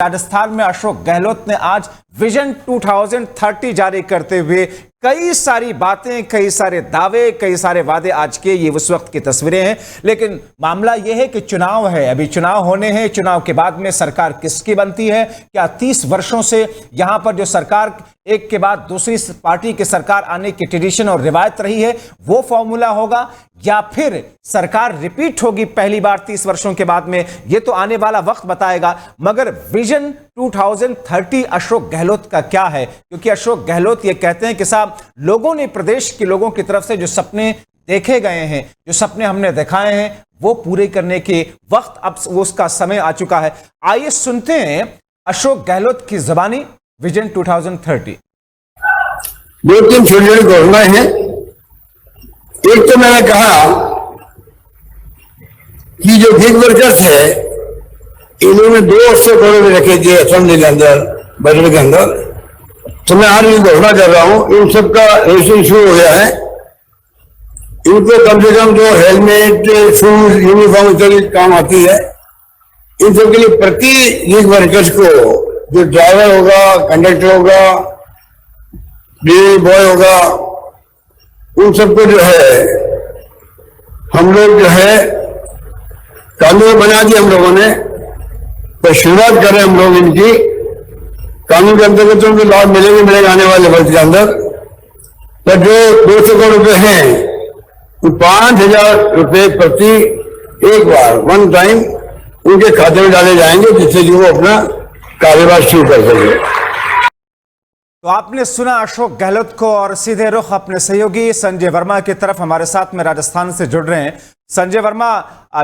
राजस्थान में अशोक गहलोत ने आज विजन 2030 जारी करते हुए कई सारी बातें, कई सारे दावे, कई सारे वादे आज के ये उस वक्त की तस्वीरें हैं। लेकिन मामला यह है कि चुनाव है, अभी चुनाव होने हैं। चुनाव के बाद में सरकार किसकी बनती है? क्या 30 वर्षों से यहां पर जो सरकार एक के बाद दूसरी पार्टी की सरकार आने की ट्रेडिशन और रिवायत रही है वो फॉर्मूला होगा, या फिर सरकार रिपीट होगी पहली बार 30 वर्षों के बाद में? ये तो आने वाला वक्त बताएगा। मगर विजन 2030 अशोक गहलोत का क्या है? क्योंकि अशोक गहलोत ये कहते हैं कि साहब, लोगों ने, प्रदेश के लोगों की तरफ से जो सपने देखे गए हैं, जो सपने हमने दिखाए हैं, वो पूरे करने के वक्त अब उसका समय आ चुका है। आइए सुनते हैं अशोक गहलोत की जुबानी विजन 2030। दो तीन छोटी छोटी घोषणाएं हैं। एक तो मैंने कहा कि जो गिग वर्कर्स है इन्होंने 200 करोड़ रखे थे असेंबली के अंदर, बजट के अंदर। तो मैं आज ये घोषणा कर रहा हूं, इन सबका रजिस्ट्रेशन शुरू हो गया है। इनको कम से कम जो हेलमेट, शूज, यूनिफॉर्म इत्यादि काम आती है, इन सब के लिए प्रति गिग वर्कर्स को, जो ड्राइवर होगा, कंडक्टर होगा, डिलीवरी बॉय होगा, उन सबको जो है हम लोग जो है कानून बना दिया हम लोगों ने। तो शुरुआत करें हम लोग इनकी कानून के अंतर्गत उनको लाभ मिलेंगे आने वाले वर्ष के अंदर। तो जो 200 करोड़ रुपए हैं वो 5,000 रुपए प्रति एक बार, वन टाइम, उनके खाते में डाले जाएंगे, जिससे कि वो अपना कारोबार शुरू कर सके। तो आपने सुना अशोक गहलोत को, और सीधे रुख अपने सहयोगी संजय वर्मा की तरफ हमारे साथ में राजस्थान से जुड़ रहे हैं। संजय वर्मा,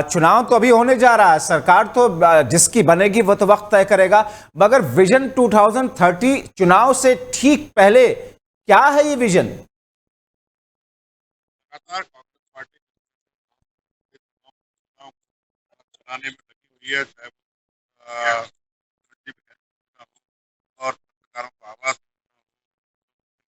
चुनाव तो अभी होने जा रहा है, सरकार तो जिसकी बनेगी वो तो वक्त तय करेगा, मगर विजन 2030 चुनाव से ठीक पहले क्या है ये विजन? कांग्रेस पार्टी चलाने में लगी हुई है, चाहे और सरकारों को आवाज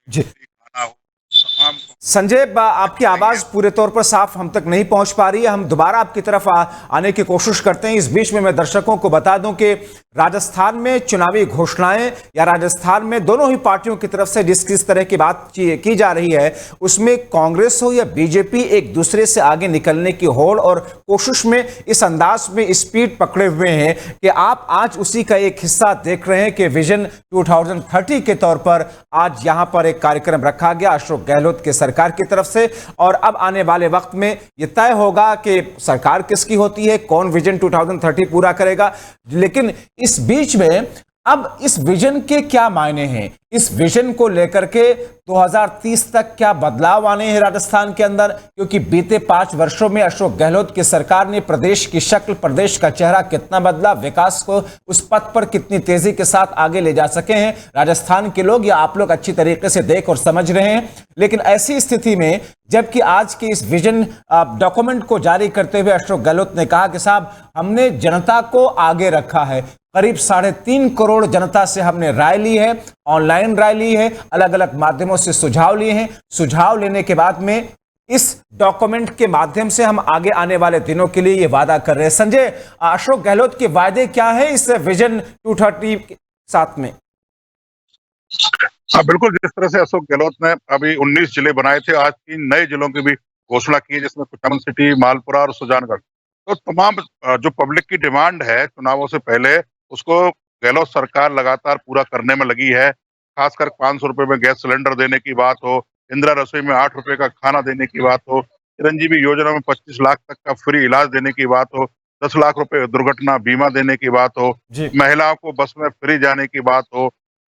जी खाना हो, तमाम संजय, आपकी आवाज पूरे तौर पर साफ हम तक नहीं पहुंच पा रही है। हम दोबारा आपकी तरफ आने की कोशिश करते हैं। इस बीच में मैं दर्शकों को बता दूं कि राजस्थान में चुनावी घोषणाएं, या राजस्थान में दोनों ही पार्टियों की तरफ से जिस तरह की बात की जा रही है, उसमें कांग्रेस हो या बीजेपी एक दूसरे से आगे निकलने की होड़ और कोशिश में इस अंदाज में स्पीड पकड़े हुए हैं कि आप आज उसी का एक हिस्सा देख रहे हैं कि विजन 2030 के तौर पर आज यहां पर एक कार्यक्रम रखा गया अशोक गहलोत के सरकार की तरफ से। और अब आने वाले वक्त में यह तय होगा कि सरकार किसकी होती है, कौन विजन 2030 पूरा करेगा। लेकिन इस बीच में अब इस विजन के क्या मायने हैं? इस विजन को लेकर के 2030 तक क्या बदलाव आने हैं राजस्थान के अंदर? क्योंकि बीते 5 वर्षों में अशोक गहलोत की सरकार ने प्रदेश की शक्ल, प्रदेश का चेहरा कितना बदला, विकास को उस पथ पर कितनी तेजी के साथ आगे ले जा सके हैं राजस्थान के लोग, या आप लोग अच्छी तरीके से देख और समझ रहे हैं। लेकिन ऐसी स्थिति में जबकि आज के इस विजन डॉक्यूमेंट को जारी करते हुए अशोक गहलोत ने कहा कि साहब, हमने जनता को आगे रखा है, करीब 3.5 करोड़ जनता से हमने राय ली है, ऑनलाइन राय ली है, अलग अलग माध्यमों से सुझाव लिए हैं। सुझाव लेने के बाद में इस डॉक्यूमेंट के माध्यम से हम आगे आने वाले दिनों के लिए ये वादा कर रहे हैं। संजय, अशोक गहलोत के वादे क्या है इस विजन 2030 के साथ में? हाँ, बिल्कुल। जिस तरह से अशोक गहलोत ने अभी 19 जिले बनाए थे, आज 3 नए जिलों की भी घोषणा की है, जिसमें कुचामन सिटी, मालपुरा और सुजानगढ़। तो तमाम जो पब्लिक की डिमांड है चुनावों से पहले, उसको गहलोत सरकार लगातार पूरा करने में लगी है। खासकर 500 रुपए में गैस सिलेंडर देने की बात हो, इंदिरा रसोई में 8 रुपए का खाना देने की बात हो, चिरंजीवी योजना में 25 लाख तक का फ्री इलाज देने की बात हो, 10 लाख रुपए दुर्घटना बीमा देने की बात हो, महिलाओं को बस में फ्री जाने की बात हो,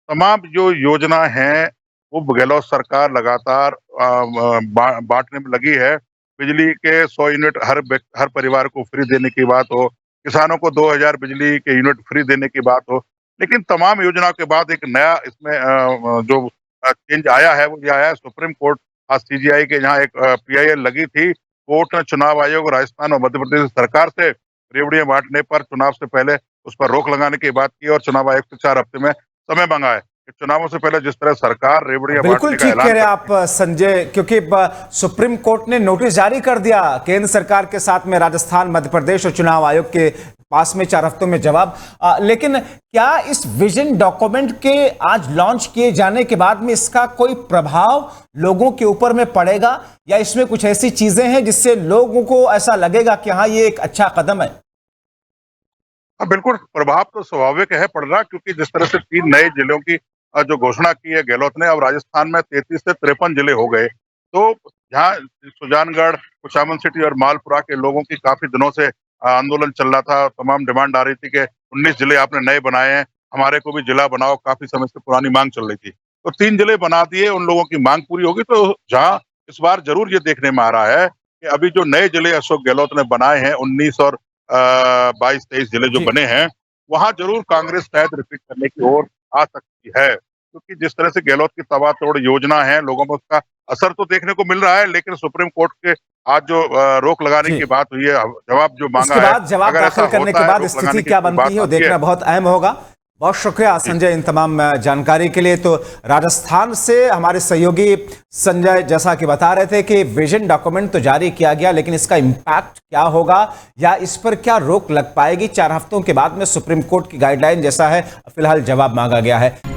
तमाम जो योजना है वो गहलोत सरकार लगातार बांटने में लगी है। बिजली के 100 यूनिट हर परिवार को फ्री देने की बात हो, किसानों को 2000 बिजली के यूनिट फ्री देने की बात हो। लेकिन तमाम योजनाओं के बाद एक नया इसमें जो चेंज आया है वो ये आया है सुप्रीम कोर्ट, आज CGI के जहाँ एक PIL लगी थी, कोर्ट ने चुनाव आयोग, राजस्थान और मध्य प्रदेश सरकार से रेवड़ियां बांटने पर चुनाव से पहले उस पर रोक लगाने की बात की और चुनाव आयोग से 4 हफ्ते में समय मांगा है। चुनावों से पहले जिस तरह सरकार रेवड़ियां बिल्कुल ठीक कह रहे हैं आप संजय, क्योंकि सुप्रीम कोर्ट ने नोटिस जारी कर दिया केंद्र सरकार के साथ में राजस्थान, मध्य प्रदेश और चुनाव आयोग के पास में 4 हफ्तों में जवाब। लेकिन क्या इस विजन डॉक्यूमेंट के आज लॉन्च किए जाने के बाद में इसका कोई प्रभाव लोगों के ऊपर में पड़ेगा, या इसमें कुछ ऐसी चीजें हैं जिससे लोगों को ऐसा लगेगा कि हाँ ये एक अच्छा कदम है? हाँ, बिल्कुल प्रभाव तो स्वाभाविक है पड़ रहा, क्योंकि जिस तरह से 3 नए जिलों की जो घोषणा की है गहलोत ने, अब राजस्थान में 33 से 53 जिले हो गए। तो जहाँ सुजानगढ़, कुचामन सिटी और मालपुरा के लोगों की काफी दिनों से आंदोलन चल रहा था, तमाम डिमांड आ रही थी कि 19 जिले आपने नए बनाए हैं, हमारे को भी जिला बनाओ, काफी समय से पुरानी मांग चल रही थी। तो 3 जिले बना दिए, उन लोगों की मांग पूरी होगी। तो जहाँ इस बार जरूर ये देखने में आ रहा है कि अभी जो नए जिले अशोक गहलोत ने बनाए हैं, 19 और 22-23 जिले जो जी। बने हैं, वहां जरूर कांग्रेस शायद रिपीट करने की ओर आ सकती है, क्योंकि जिस तरह से गहलोत की तबातोड़ योजना है, लोगों में उसका असर तो देखने को मिल रहा है। लेकिन सुप्रीम कोर्ट के आज जो रोक लगाने जी। की बात हुई है, जवाब जो मांगा इसके है, बाद जवाब अगर ऐसा दाखिल करने होता के है, बाद रोक स्थिति लगाने की क्या कोई बनती बात है वो आती है, देखना बहुत अहम होगा। बहुत शुक्रिया संजय इन तमाम जानकारी के लिए। तो राजस्थान से हमारे सहयोगी संजय जैसा कि बता रहे थे कि विजन डॉक्यूमेंट तो जारी किया गया, लेकिन इसका इम्पैक्ट क्या होगा या इस पर क्या रोक लग पाएगी, 4 हफ्तों के बाद में सुप्रीम कोर्ट की गाइडलाइन जैसा है, फिलहाल जवाब मांगा गया है।